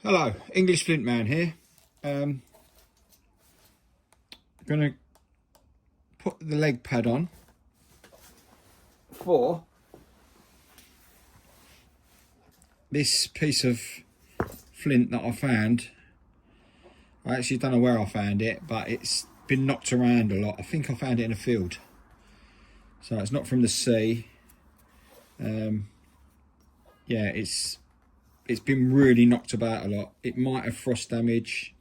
Hello, English Flint man here. Gonna put the leg pad on for this piece of flint that I found. I actually don't know where I found it, but it's been knocked around a lot. I think I found it in a field, so it's not from the sea. Yeah, it's been really knocked about a lot. It might have frost damage.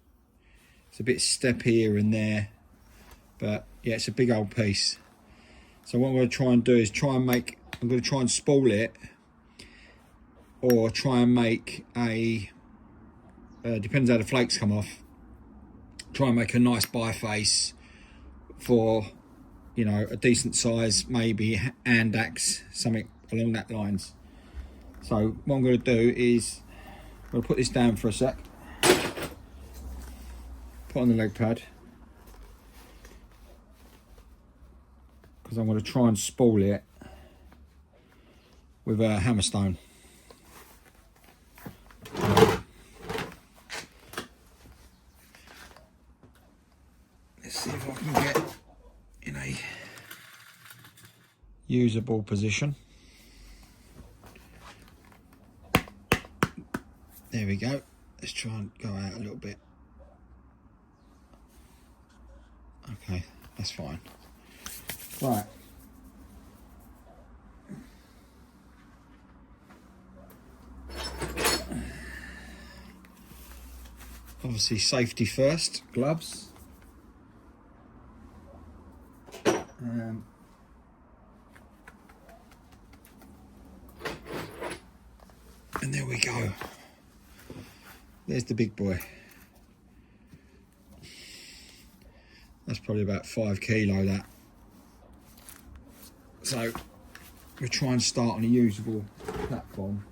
It's a bit step here and there, but yeah, it's a big old piece. So what I'm going to try and do is I'm going to try and spool it, or try and make a, depends how the flakes come off, try and make a nice biface for, you know, a decent size, maybe hand axe, something along that lines. So what I'm going to do is I'm going to put this down for a sec, put on the leg pad, because I'm going to try and spool it with a hammerstone. Let's see if I can get in a usable position. There we go. Let's try and go out a little bit. Okay, that's fine. Right. Obviously safety first, gloves. And there we go. There's the big boy. That's probably about 5 kilo, that. So we'll try and start on a usable platform.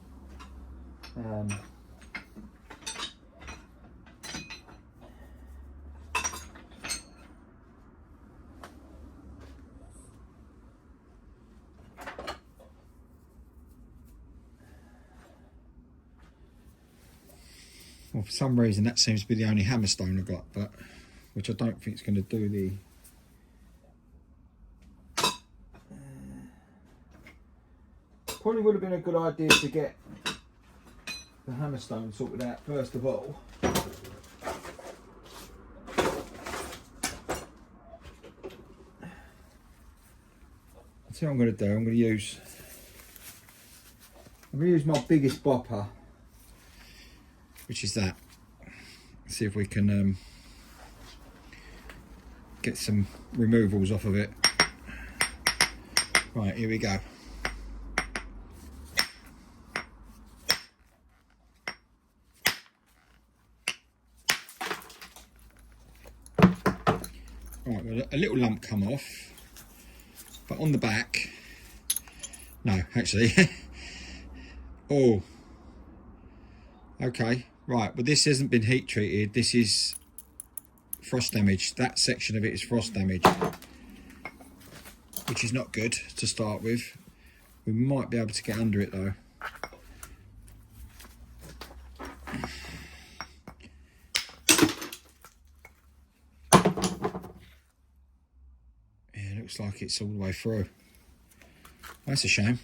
Well, for some reason that seems to be the only hammerstone I got, but which I don't think is going to do the probably would have been a good idea to get the hammerstone sorted out first of all. That's what I'm going to do. I'm going to use my biggest bopper, which is that. See if we can get some removals off of it. Right, here we go. Right, well, a little lump come off, but on the back, no, actually. Oh, okay, right, but this hasn't been heat treated. This is frost damage. That section of it is frost damage, which is not good to start with. We might be able to get under it though. Yeah, it looks like it's all the way through. That's a shame.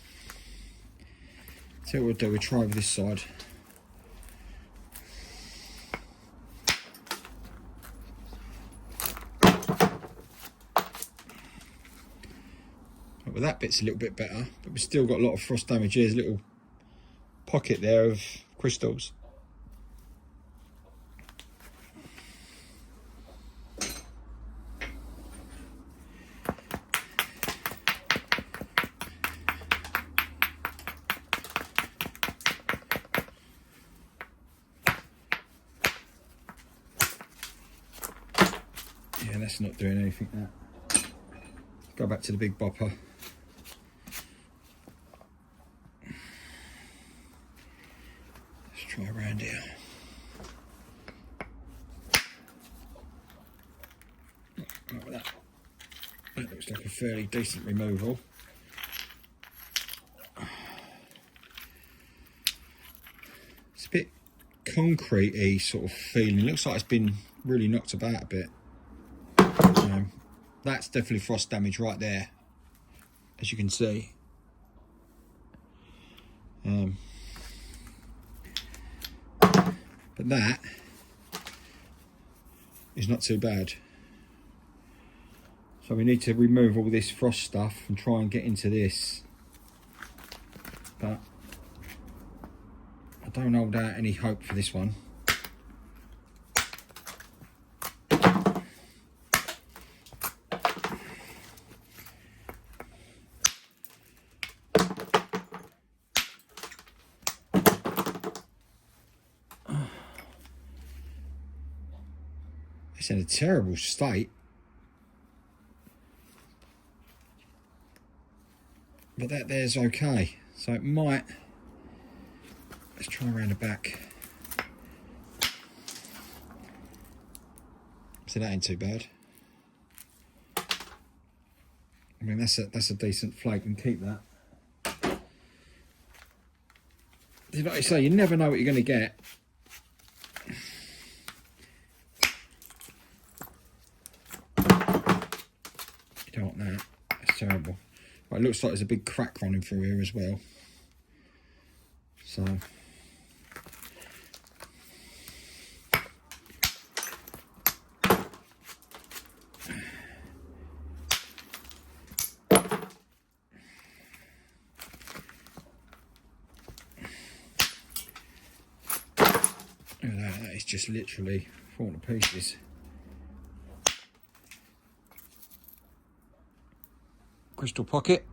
So what we'll do, we'll try with this side. Well, that bit's a little bit better, but we've still got a lot of frost damage. There's a little pocket there of crystals. Yeah, that's not doing anything, that. Go back to the big bopper. Let's try around here. Like that. That looks like a fairly decent removal. It's a bit concrete-y sort of feeling. Looks like it's been really knocked about a bit. That's definitely frost damage right there, as you can see. But that is not too bad. So we need to remove all this frost stuff and try and get into this. But I don't hold out any hope for this one. It's in a terrible state. But that there's okay. So it might, let's try around the back. So that ain't too bad. I mean, that's a decent flake, and keep that. Like I say, you never know what you're going to get. You don't want that. That's terrible. But it looks like there's a big crack running through here as well. So look at that, that is just literally falling to pieces. Crystal pocket.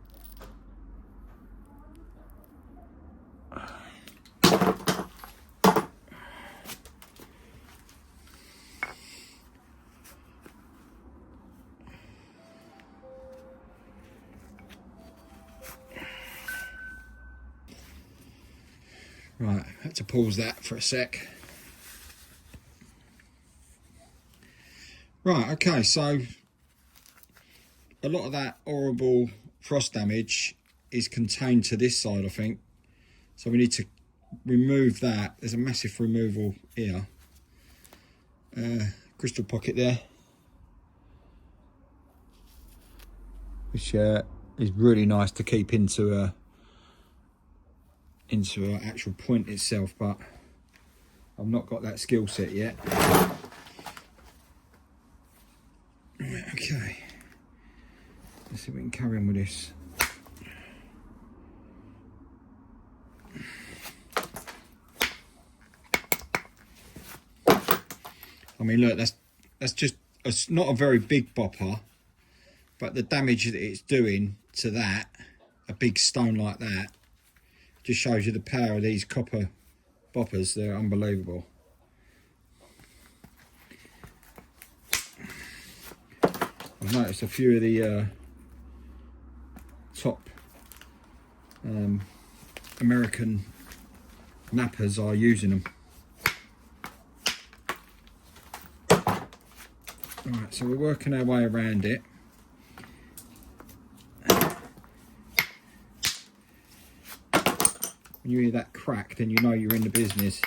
Right, had to pause that for a sec. Right, okay, so a lot of that horrible frost damage is contained to this side, I think. So we need to remove that. There's a massive removal here. Crystal pocket there. Which is really nice to keep into an actual point itself, but I've not got that skill set yet. Right, okay. Let's see if we can carry on with this. I mean, look, that's just, it's not a very big bopper, but the damage that it's doing to that, a big stone like that, just shows you the power of these copper boppers. They're unbelievable. I've noticed a few of the top American mappers are using them. Alright, so we're working our way around it. When you hear that crack, then you know you're in the business.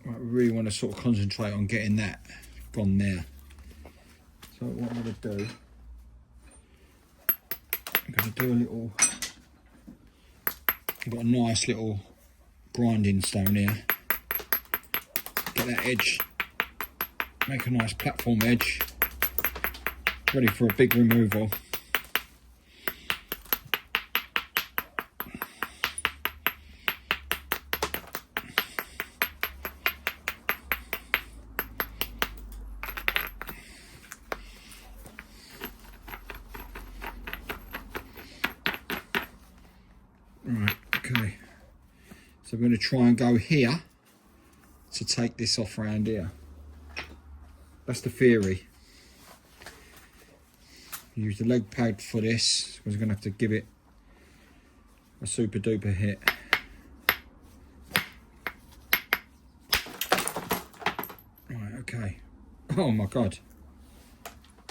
Right, we really want to sort of concentrate on getting that gone there. So what I'm going to do, I'm going to do a little, I've got a nice little grinding stone here. Get that edge, make a nice platform edge, ready for a big removal. Right, okay. So we're going to try and go here to take this off around here. That's the theory. Use the leg pad for this. We're going to have to give it a super duper hit. Right, okay. Oh my God.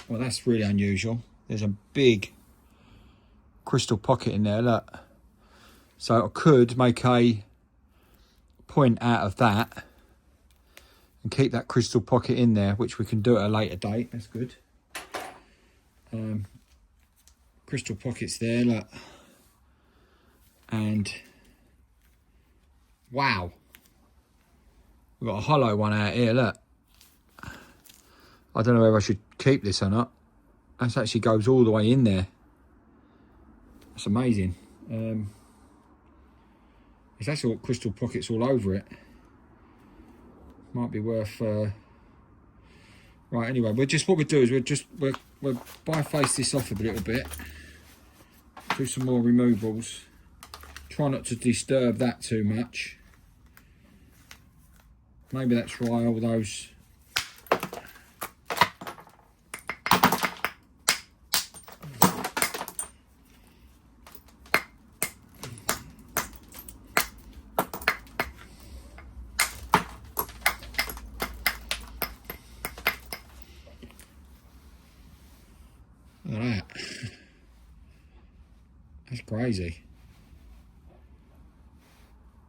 Well, that's really unusual. There's a big crystal pocket in there, look. So I could make a point out of that and keep that crystal pocket in there, which we can do at a later date. That's good. Crystal pockets there, look. And wow, we've got a hollow one out here, look. I don't know whether I should keep this or not. That actually goes all the way in there. That's amazing. It's actually crystal pockets all over it. Might be worth right, anyway, what we'll do is we'll biface this off a little bit, do some more removals, try not to disturb that too much. Maybe that's why all those look at that. That's crazy.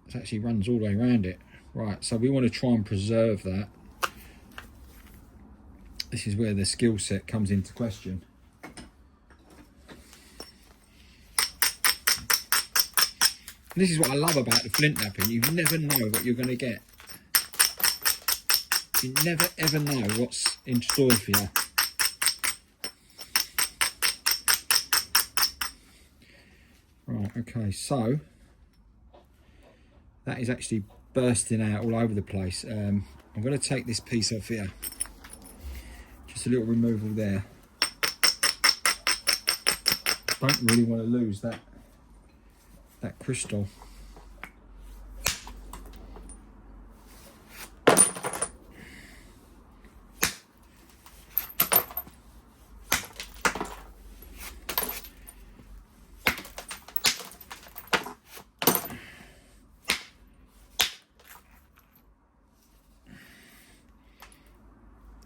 It actually runs all the way around it. Right, so we want to try and preserve that. This is where the skill set comes into question. This is what I love about the flint knapping. You never know what you're going to get. You never ever know what's in store for you. Right, okay, so that is actually bursting out all over the place. I'm going to take this piece off here. Just a little removal there. Don't really want to lose that crystal.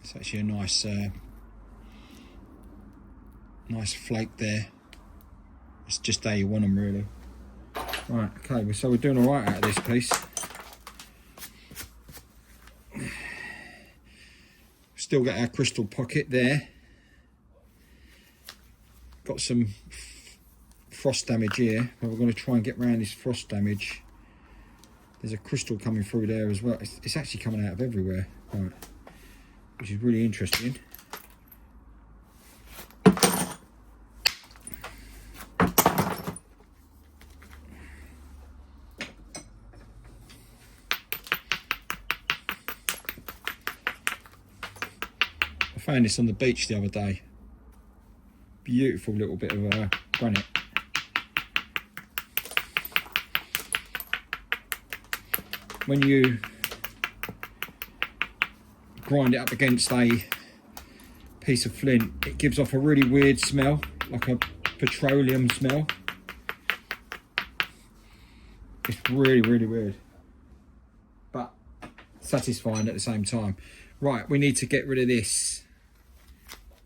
It's actually a nice flake there. It's just how you want them, really. Right, okay, so we're doing all right out of this piece. Still got our crystal pocket there. Got some frost damage here, but we're going to try and get around this frost damage. There's a crystal coming through there as well. It's actually coming out of everywhere. Right. Which is really interesting. I found this on the beach the other day. Beautiful little bit of granite. When you grind it up against a piece of flint, it gives off a really weird smell, like a petroleum smell. It's really, really weird, but satisfying at the same time. Right, we need to get rid of this.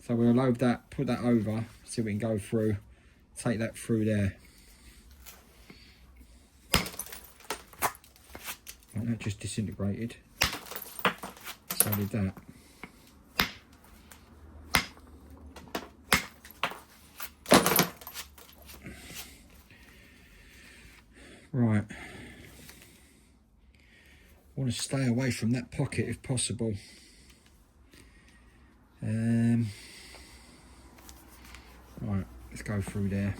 So we'll load that, put that over, see if we can go through, take that through there. Right, that just disintegrated. So did that. Right. I want to stay away from that pocket if possible. Right, let's go through there.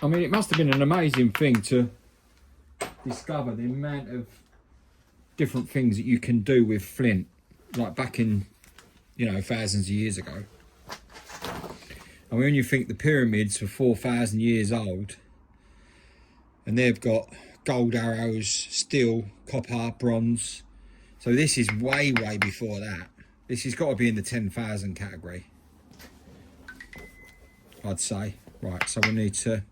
I mean, it must have been an amazing thing to discover the amount of different things that you can do with flint, like back in, you know, thousands of years ago. And when you think the pyramids were 4,000 years old, and they've got gold arrows, steel, copper, bronze. So this is way, way before that. This has got to be in the 10,000 category. I'd say. Right, so we need to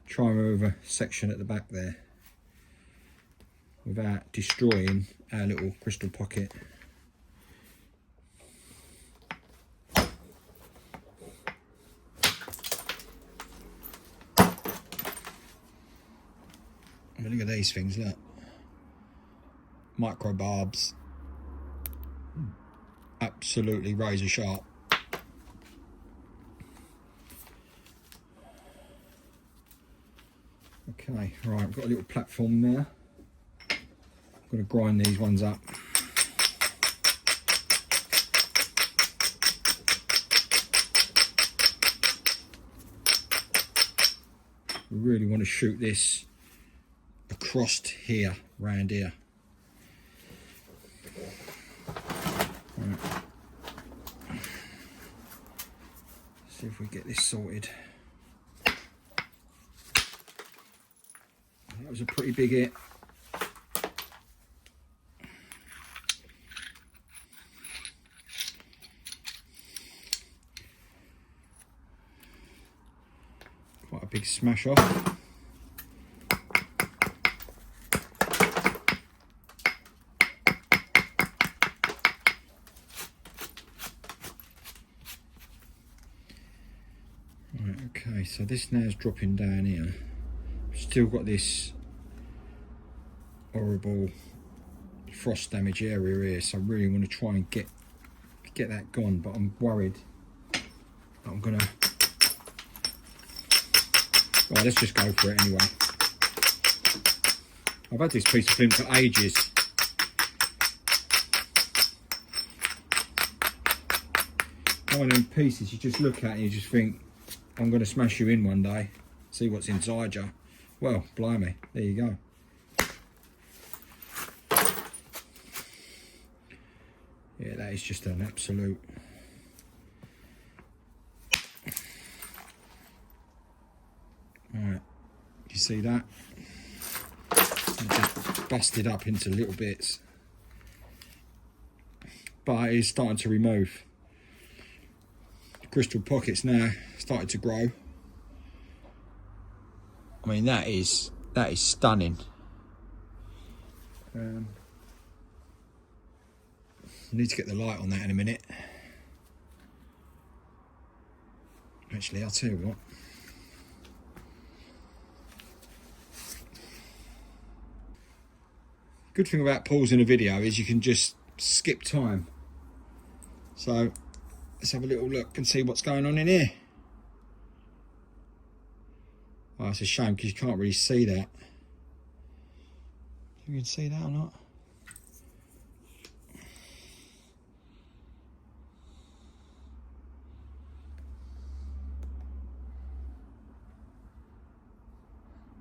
try and remove a section at the back there without destroying our little crystal pocket. I mean, look at these things, look. Micro barbs. Absolutely razor sharp. Okay, right, I've got a little platform there. I'm going to grind these ones up. We really want to shoot this across here, round here. Right. See if we get this sorted. That was a pretty big hit. Quite a big smash off. Right, okay, so this now is dropping down here. Still got this horrible frost damage area here, so I really want to try and get that gone, but I'm worried that I'm gonna. Right, let's just go for it anyway. I've had this piece of flint for ages. One of them pieces you just look at and you just think, I'm going to smash you in one day, see what's inside you. Well, blimey, there you go. Yeah, that is just an absolute. Alright, you see that? It just busted up into little bits. But it is starting to remove. The crystal pockets now started to grow. I mean, that is stunning. I need to get the light on that in a minute. Actually, I'll tell you what. Good thing about pausing a video is you can just skip time. So let's have a little look and see what's going on in here. Oh, it's a shame because you can't really see that. You can see that or not?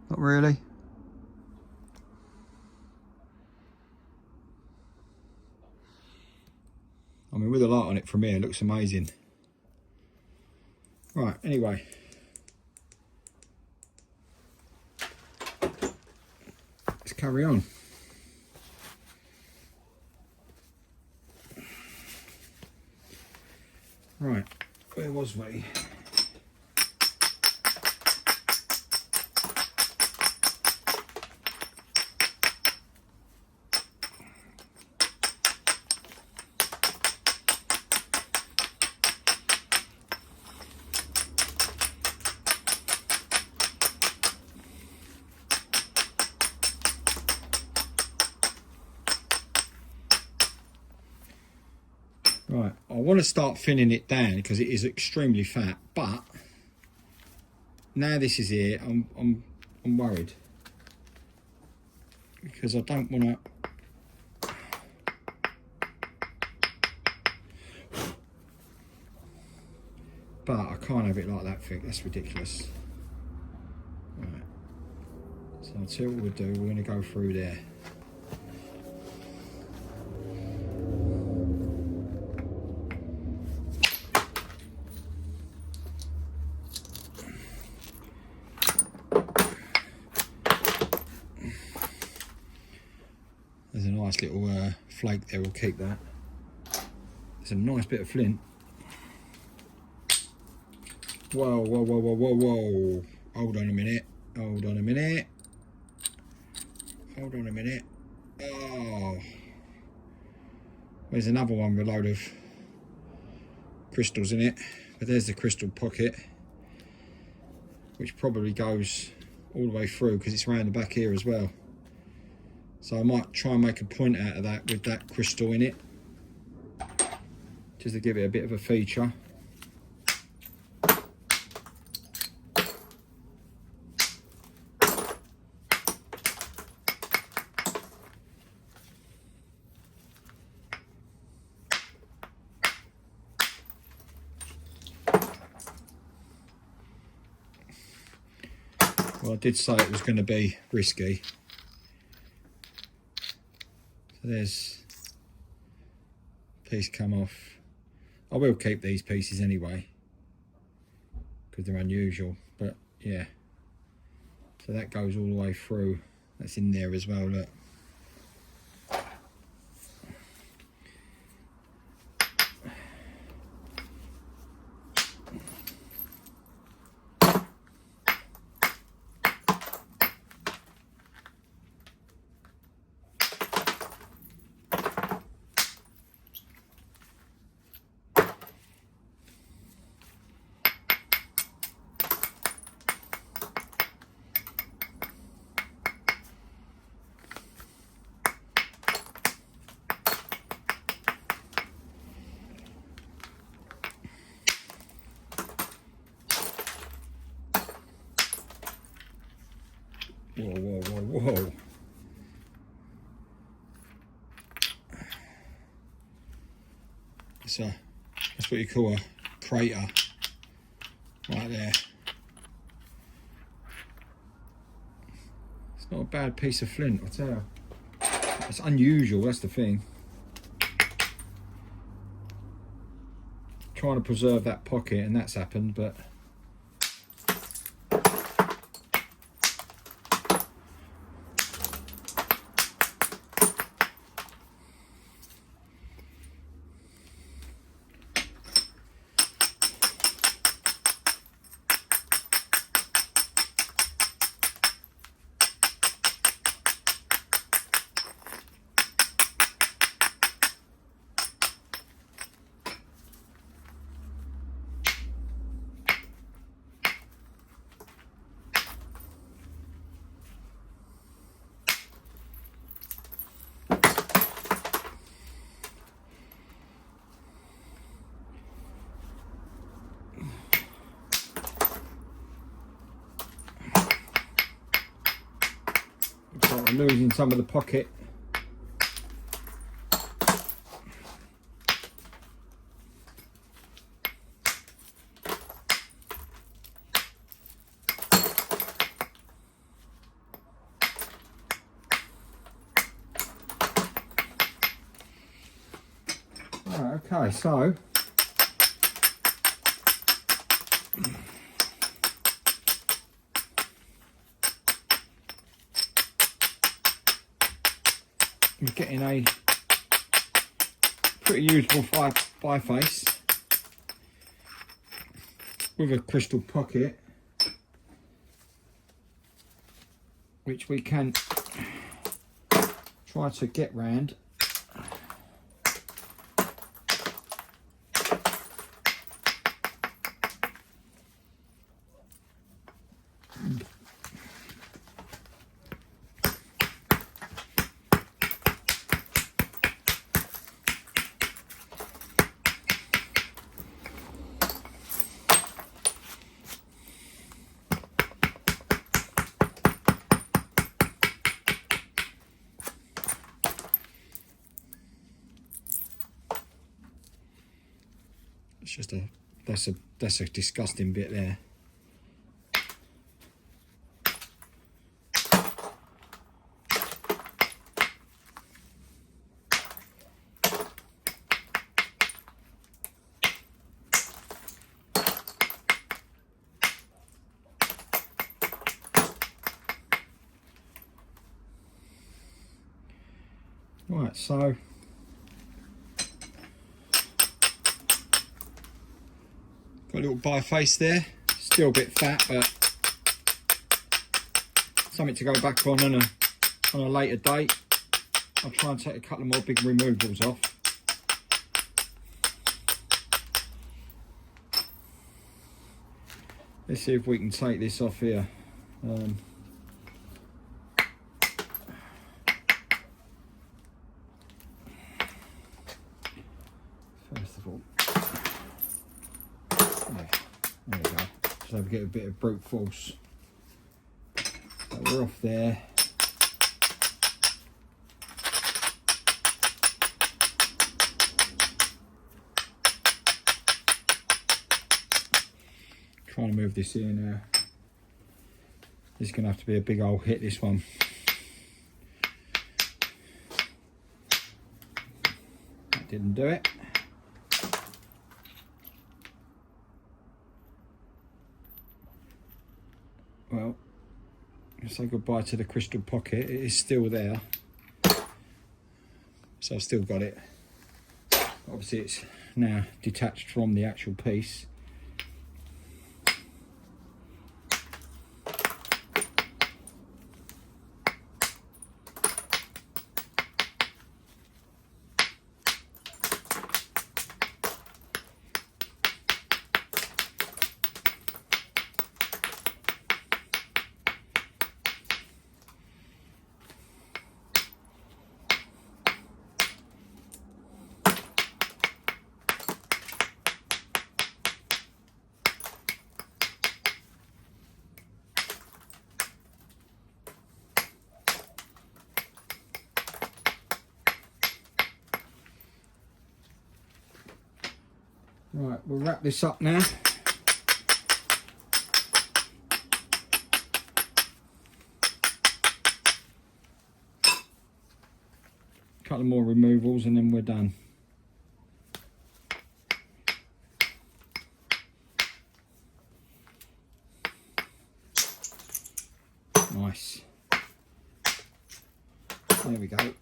Not really. I mean, with the light on it from here, it looks amazing. Right, anyway. Let's carry on. Right, where was we? Right, I want to start thinning it down because it is extremely fat, but now this is here, I'm worried because I don't want to. But I can't have it like that thick. That's ridiculous. Right, so I'll tell you what we'll do. We're going to go through there. There's a nice little flake there, we'll keep that. There's a nice bit of flint. Whoa, whoa, whoa, whoa, whoa, whoa. Hold on a minute. Hold on a minute. Hold on a minute. Oh. There's another one with a load of crystals in it. But there's the crystal pocket, which probably goes all the way through because it's around the back here as well. So I might try and make a point out of that with that crystal in it, just to give it a bit of a feature. Well, I did say it was going to be risky. So there's a piece come off. I will keep these pieces anyway, because they're unusual, but yeah. So that goes all the way through. That's in there as well, look. Whoa, whoa, whoa, whoa. That's what you call a crater. Right there. It's not a bad piece of flint, I tell you. It's unusual, that's the thing. Trying to preserve that pocket, and that's happened, but I'm losing some of the pocket. Right, okay, so we're getting a pretty usable biface with a crystal pocket, which we can try to get round. It's just that's a disgusting bit there. Right, so got a little biface there. Still a bit fat, but something to go back on a later date. I'll try and take a couple more big removals off. Let's see if we can take this off here. First of all, there we go. So we get a bit of brute force. So we're off there. Trying to move this here now. This is going to have to be a big old hit, this one. That didn't do it. Well, I'll say goodbye to the crystal pocket. It is still there. So I've still got it. Obviously it's now detached from the actual piece. Right, we'll wrap this up now. Couple more removals and then we're done. Nice. There we go.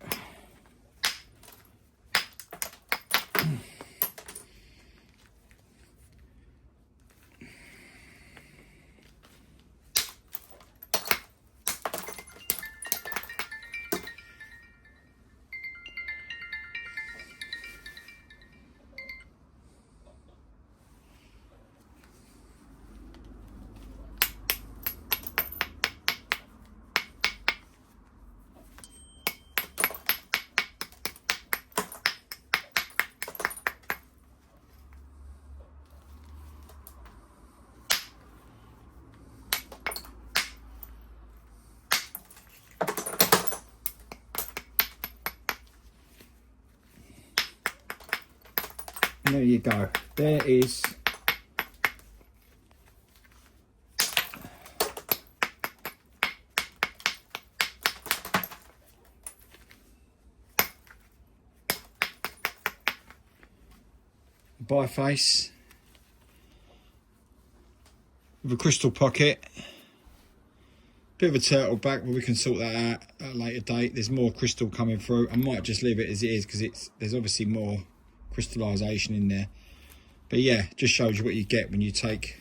There you go. There is Biface with a crystal pocket. Bit of a turtle back, but we can sort that out at a later date. There's more crystal coming through. I might just leave it as it is because there's obviously more crystallization in there. But yeah, just shows you what you get when you take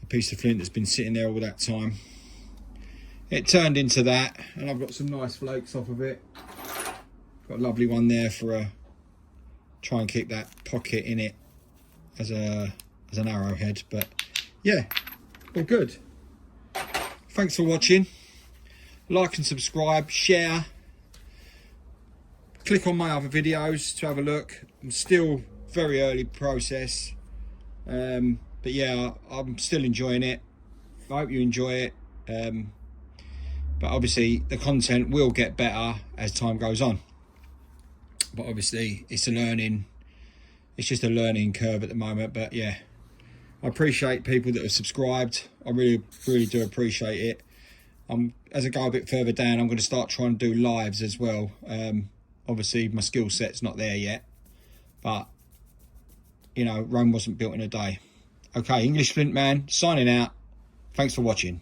a piece of flint that's been sitting there all that time. It turned into that, and I've got some nice flakes off of it. Got a lovely one there for a try and keep that pocket in it as an arrowhead. But yeah, all good. Thanks for watching. Like and subscribe, share. Click on my other videos to have a look. I'm still very early process, but yeah, I'm still enjoying it. I hope you enjoy it, but obviously the content will get better as time goes on. But obviously it's just a learning curve at the moment. But yeah, I appreciate people that have subscribed. I really do appreciate it. As I go a bit further down, I'm going to start trying to do lives as well. Obviously my skill set's not there yet, but you know, Rome wasn't built in a day. Okay, English Flint Man signing out. Thanks for watching.